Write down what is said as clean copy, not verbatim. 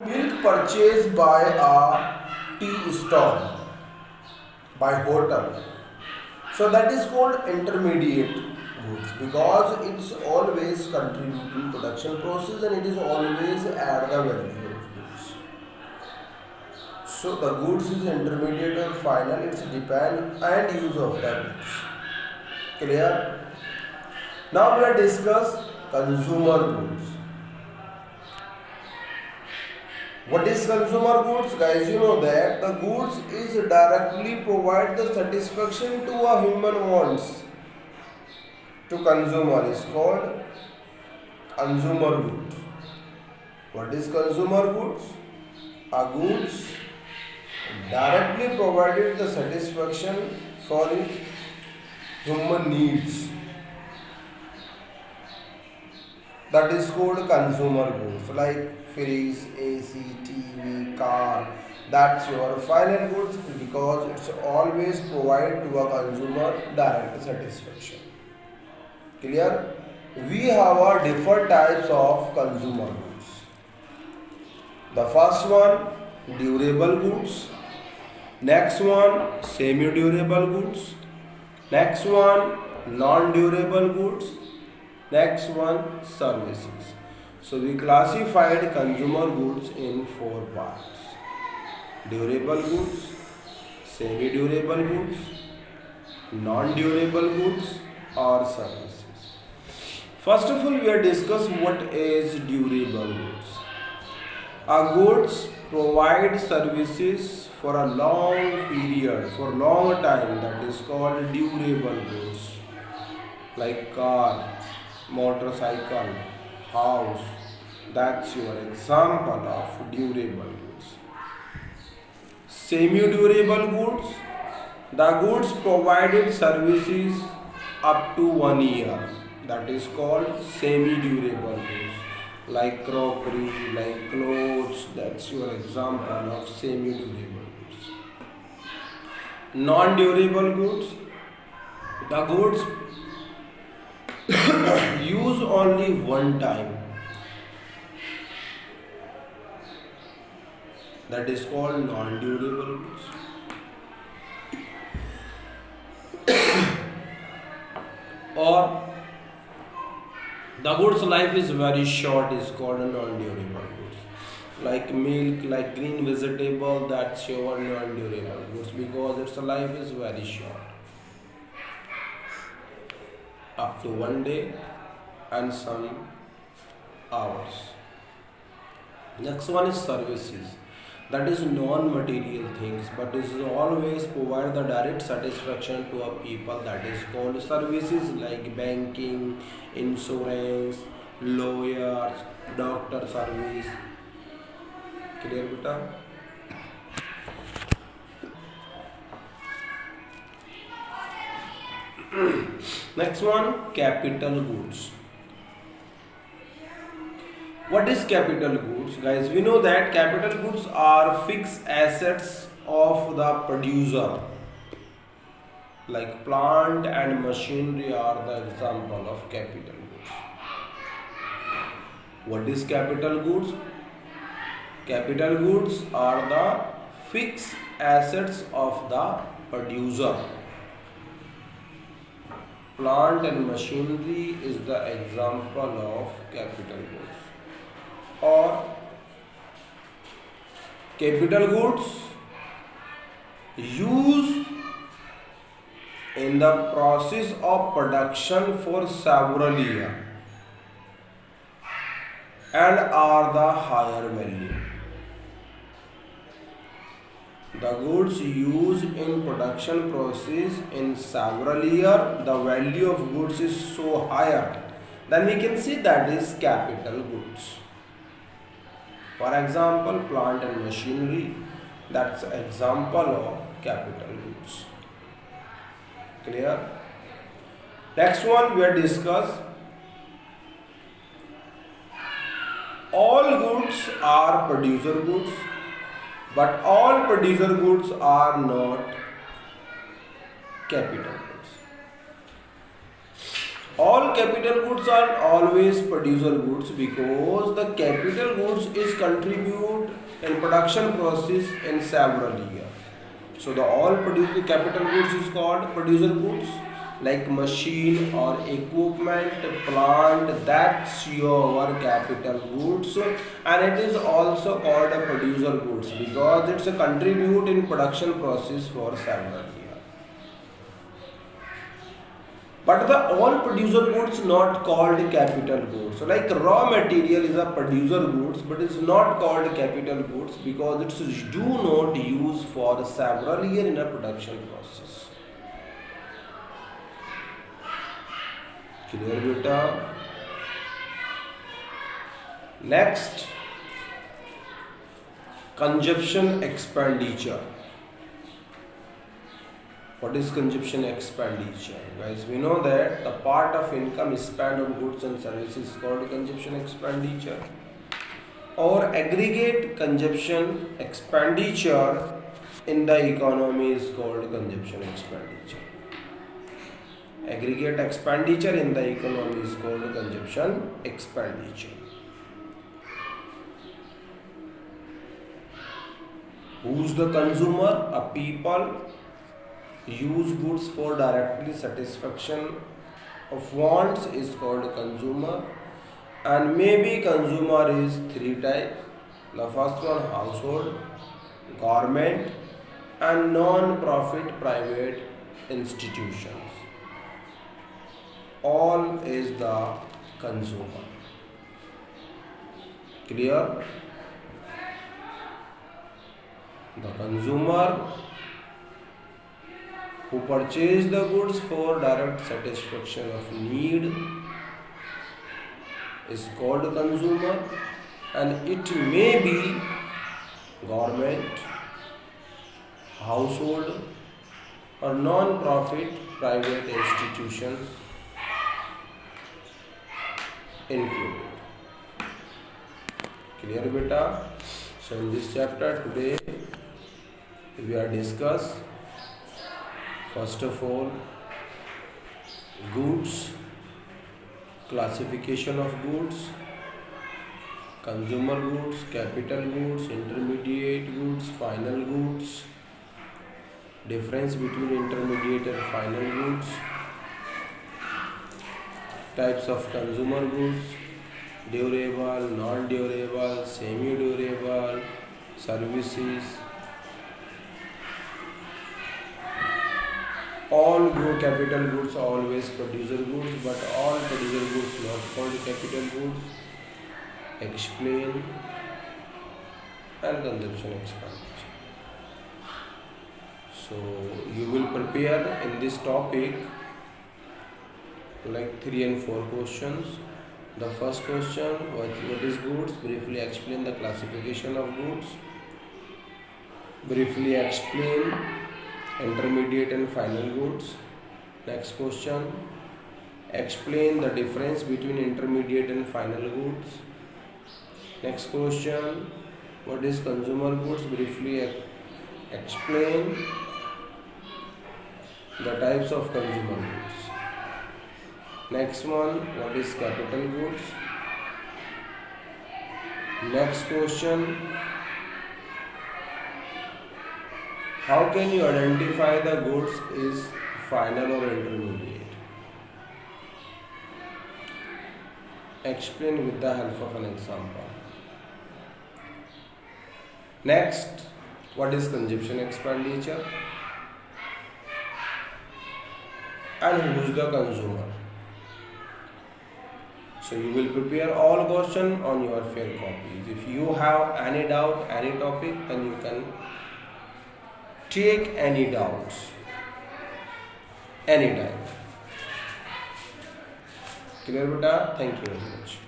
Milk purchased by a tea stall, by hotel. So that is called intermediate goods because it's always contributing production process and it is always add the value of goods. So the goods is intermediate or final, it's depend and use of the goods. Clear? Now we are discuss consumer goods. What is consumer goods? Guys, you know that the goods is directly provide the satisfaction to a human wants to consumer is called consumer goods. What is consumer goods? A goods directly provided the satisfaction for human needs. That is called consumer goods like fridge, AC, TV, car. That's your final goods because it's always provide to a consumer direct satisfaction. Clear? We have a different types of consumer goods. The first one durable goods. Next one semi-durable goods. Next one non-durable goods. Next one services. So we classified consumer goods in four parts: durable goods, semi-durable goods, non-durable goods, or services. First of all, we are discuss what is durable goods. Our goods provide services for a long period, for long time. That is called durable goods, like car, motorcycle, house. That's your example of durable goods. Semi-durable goods. The goods provided services up to 1 year. That is called semi-durable goods. Like crockery, like clothes. That's your example of semi-durable goods. Non-durable goods. The goods use only one time. That is called non-durable goods. Or the goods life is very short is called a non-durable goods. Like milk, like green vegetable, that's your non-durable goods because its life is very short. Up to 1 day and some hours. Next one is services. That is non-material things, but is always provide the direct satisfaction to a people. That is called services like banking, insurance, lawyers, doctor service. Clear, beta? Next one, capital goods. What is capital goods? Guys, we know that capital goods are fixed assets of the producer. Like plant and machinery are the example of capital goods. What is capital goods? Capital goods are the fixed assets of the producer. Plant and machinery is the example of capital goods. Or capital goods used in the process of production for several years and are the higher value. The goods used in production process in several years, the value of goods is so higher. Then we can see that is capital goods. For example, plant and machinery, that's an example of capital goods. Clear? Next one we are discuss. All goods are producer goods, but all producer goods are not capital goods. All capital goods are always producer goods because the capital goods is contribute in production process in several years. So the all producer capital goods is called producer goods, like machine or equipment, plant, that's your capital goods, and it is also called a producer goods because it's a contribute in production process for several years. But the all producer goods not called capital goods. So like raw material is a producer goods, but it's not called capital goods because it's do not use for several year in a production process. Clear beta? Next, consumption expenditure. What is consumption expenditure? Guys, we know that the part of income spent on goods and services is called consumption expenditure, or aggregate consumption expenditure in the economy is called consumption expenditure. Aggregate expenditure in the economy is called consumption expenditure. Who's the consumer? A people use goods for directly satisfaction of wants is called consumer, and maybe consumer is three types. The first one household, government, and non-profit private institutions. All is the consumer. Clear? The consumer who purchase the goods for direct satisfaction of need is called consumer, and it may be government, household, or non-profit private institutions included. Clear beta? So in this chapter today we are discuss first of all goods, classification of goods, consumer goods, capital goods, intermediate goods, final goods, difference between intermediate and final goods, types of consumer goods, durable, non-durable, semi-durable, services. All capital goods are always producer goods, but all producer goods not called capital goods. Explain and consumption expenditure. So you will prepare in this topic like 3 and 4 questions. The first question, what is goods? Briefly explain the classification of goods. Briefly explain intermediate and final goods. Next question, explain the difference between intermediate and final goods. Next question, what is consumer goods? Briefly explain the types of consumer goods. Next one, what is capital goods? Next question, how can you identify the goods is final or intermediate? Explain with the help of an example. Next, what is consumption expenditure? And who is the consumer? So you will prepare all questions on your fair copies. If you have any doubt, any topic, then you can take any doubts anytime. Clear beta? Thank you very much.